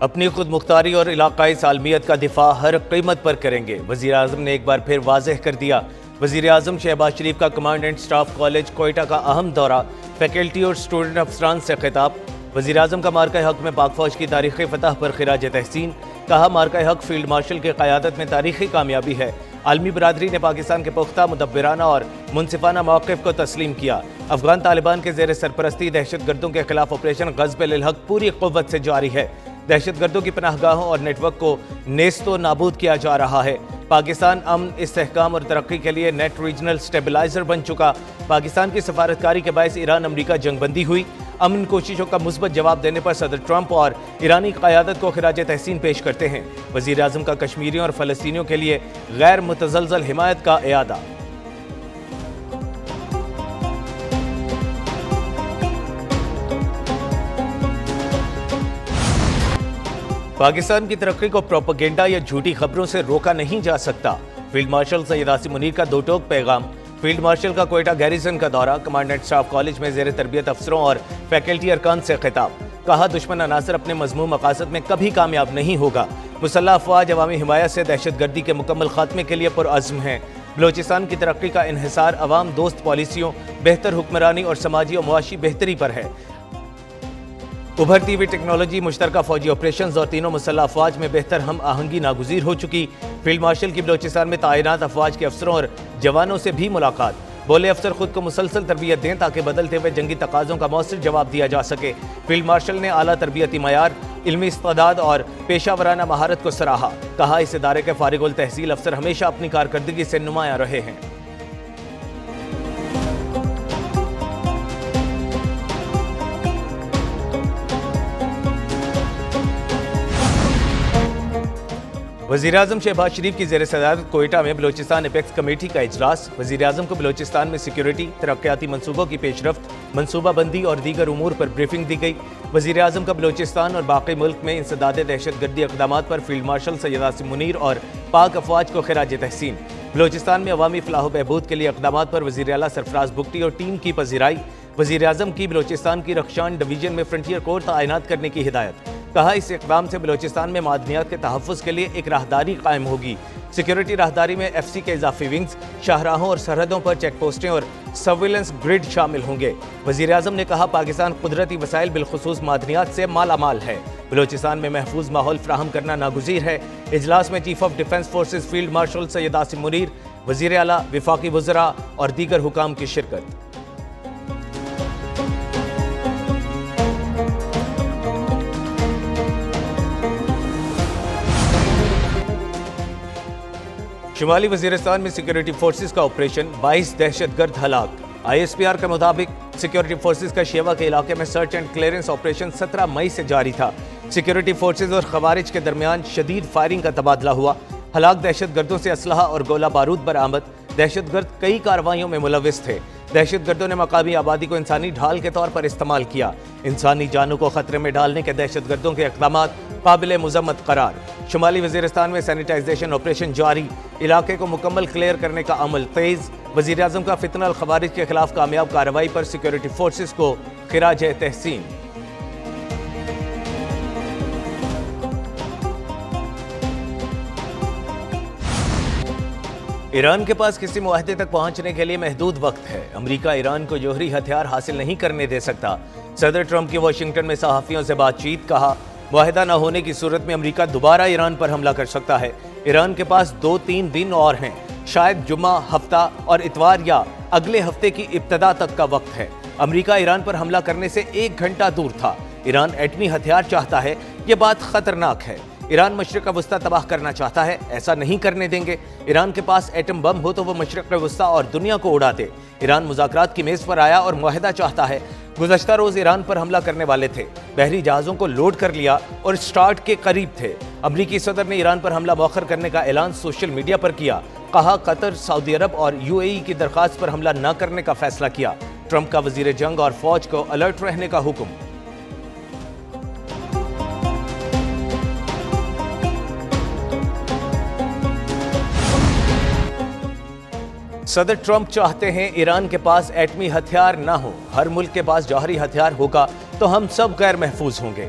اپنی خود مختاری اور علاقائی سالمیت کا دفاع ہر قیمت پر کریں گے، وزیر اعظم نے ایک بار پھر واضح کر دیا۔ وزیر اعظم شہباز شریف کا command and staff college Quetta کا اہم دورہ، فیکلٹی اور اسٹوڈنٹ افسران سے خطاب۔ وزیر اعظم کا مارکہ حق میں پاک فوج کی تاریخی فتح پر خراج تحسین، کہا مارکہ حق فیلڈ مارشل کی قیادت میں تاریخی کامیابی ہے۔ عالمی برادری نے پاکستان کے پختہ، مدبرانہ اور منصفانہ موقف کو تسلیم کیا۔ افغان طالبان کے زیر سرپرستی دہشت گردوں کے خلاف آپریشن غزب للحق پوری قوت سے جاری ہے۔ دہشت گردوں کی پناہ گاہوں اور نیٹ ورک کو نیست و نابود کیا جا رہا ہے۔ پاکستان امن، استحکام اور ترقی کے لیے نیٹ ریجنل سٹیبلائزر بن چکا۔ پاکستان کی سفارتکاری کے باعث ایران امریکہ جنگ بندی ہوئی۔ امن کوششوں کا مثبت جواب دینے پر صدر ٹرمپ اور ایرانی قیادت کو خراج تحسین پیش کرتے ہیں۔ وزیر اعظم کا کشمیریوں اور فلسطینیوں کے لیے غیر متزلزل حمایت کا اعادہ۔ پاکستان کی ترقی کو پروپیگنڈا یا جھوٹی خبروں سے روکا نہیں جا سکتا، فیلڈ مارشل سید عاصم منیر کا دو ٹوک پیغام۔ فیلڈ مارشل کا کوئٹہ گیریزن کا دورہ، کمانڈ اینڈ سٹاف کالج میں زیر تربیت افسروں اور فیکلٹی ارکان سے خطاب۔ کہا دشمن عناصر اپنے مذموم مقاصد میں کبھی کامیاب نہیں ہوگا۔ مسلح افواج عوامی حمایت سے دہشت گردی کے مکمل خاتمے کے لیے پرعزم ہیں۔ بلوچستان کی ترقی کا انحصار عوام دوست پالیسیوں، بہتر حکمرانی اور سماجی و معاشی بہتری پر ہے۔ ابھرتی ہوئی ٹیکنالوجی، مشترکہ فوجی آپریشنز اور تینوں مسلح افواج میں بہتر ہم آہنگی ناگزیر ہو چکی۔ فیلڈ مارشل کی بلوچستان میں تعینات افواج کے افسروں اور جوانوں سے بھی ملاقات۔ بولے افسر خود کو مسلسل تربیت دیں تاکہ بدلتے ہوئے جنگی تقاضوں کا مؤثر جواب دیا جا سکے۔ فیلڈ مارشل نے اعلیٰ تربیتی معیار، علمی استعداد اور پیشہ ورانہ مہارت کو سراہا۔ کہا اس ادارے کے فارغ التحصیل افسر ہمیشہ اپنی کارکردگی سے نمایاں رہے ہیں۔ وزیر اعظم شہباز شریف کی زیر صدارت کوئٹہ میں بلوچستان اپیکس کمیٹی کا اجلاس۔ وزیر اعظم کو بلوچستان میں سیکیورٹی، ترقیاتی منصوبوں کی پیش رفت، منصوبہ بندی اور دیگر امور پر بریفنگ دی گئی۔ وزیر اعظم کا بلوچستان اور باقی ملک میں انسداد دہشت گردی اقدامات پر فیلڈ مارشل سید عاصم منیر اور پاک افواج کو خراج تحسین۔ بلوچستان میں عوامی فلاح و بہبود کے لیے اقدامات پر وزیر اعلیٰ سرفراز بگٹی اور ٹیم کی پذیرائی۔ وزیر اعظم کی بلوچستان کی رخشان ڈویژن میں فرنٹیئر کور تعینات کرنے کی ہدایت۔ کہا اس اقدام سے بلوچستان میں معدنیات کے تحفظ کے لیے ایک راہداری قائم ہوگی۔ سیکیورٹی راہداری میں ایف سی کے اضافی ونگز، شاہراہوں اور سرحدوں پر چیک پوسٹیں اور سرویلنس گرڈ شامل ہوں گے۔ وزیر اعظم نے کہا پاکستان قدرتی وسائل بالخصوص معدنیات سے مالا مال ہے، بلوچستان میں محفوظ ماحول فراہم کرنا ناگزیر ہے۔ اجلاس میں chief of defence forces field marshal Syed Asim Munir, وزیر اعلیٰ، وفاقی وزراء اور دیگر حکام کی شرکت۔ شمالی وزیرستان میں سیکیورٹی فورسز کا آپریشن، 22 دہشت گرد ہلاک۔ آئی ایس پی آر کے مطابق سیکیورٹی فورسز کا شیوا کے علاقے میں سرچ اینڈ کلیئرنس آپریشن 17 مئی سے جاری تھا۔ سیکیورٹی فورسز اور خوارج کے درمیان شدید فائرنگ کا تبادلہ ہوا۔ ہلاک دہشت گردوں سے اسلحہ اور گولہ بارود برآمد۔ دہشت گرد کئی کارروائیوں میں ملوث تھے۔ دہشت گردوں نے مقامی آبادی کو انسانی ڈھال کے طور پر استعمال کیا۔ انسانی جانوں کو خطرے میں ڈالنے کے دہشت گردوں کے اقدامات قابل مذمت قرار۔ شمالی وزیرستان میں سینیٹائزیشن آپریشن جاری، علاقے کو مکمل کلیئر کرنے کا عمل تیز۔ وزیر اعظم کا فتنہ الخوارج کے خلاف کامیاب کارروائی پر سیکیورٹی فورسز کو خراج تحسین۔ ایران کے پاس کسی معاہدے تک پہنچنے کے لیے محدود وقت ہے۔ امریکہ ایران کو جوہری ہتھیار حاصل نہیں کرنے دے سکتا۔ صدر ٹرمپ کی واشنگٹن میں صحافیوں سے بات چیت، کہا معاہدہ نہ ہونے کی صورت میں امریکہ دوبارہ ایران پر حملہ کر سکتا ہے۔ ایران کے پاس 2-3 دن اور ہیں، شاید جمعہ، ہفتہ اور اتوار یا اگلے ہفتے کی ابتدا تک کا وقت ہے۔ امریکہ ایران پر حملہ کرنے سے 1 گھنٹہ دور تھا۔ ایران ایٹمی ہتھیار چاہتا ہے، یہ بات خطرناک ہے۔ ایران مشرق وسطی تباہ کرنا چاہتا ہے، ایسا نہیں کرنے دیں گے۔ ایران کے پاس ایٹم بم ہو تو وہ مشرق وسطی اور دنیا کو اڑا دے۔ ایران مذاکرات کی میز پر آیا اور معاہدہ چاہتا ہے۔ گزشتہ روز ایران پر حملہ کرنے والے تھے، بحری جہازوں کو لوڈ کر لیا اور سٹارٹ کے قریب تھے۔ امریکی صدر نے ایران پر حملہ مؤخر کرنے کا اعلان سوشل میڈیا پر کیا۔ کہا قطر، سعودی عرب اور یو اے ای کی درخواست پر حملہ نہ کرنے کا فیصلہ کیا۔ ٹرمپ کا وزیر جنگ اور فوج کو الرٹ رہنے کا حکم۔ صدر ٹرمپ چاہتے ہیں ایران کے پاس ایٹمی ہتھیار نہ ہو۔ ہر ملک کے پاس جوہری ہتھیار ہوگا تو ہم سب غیر محفوظ ہوں گے۔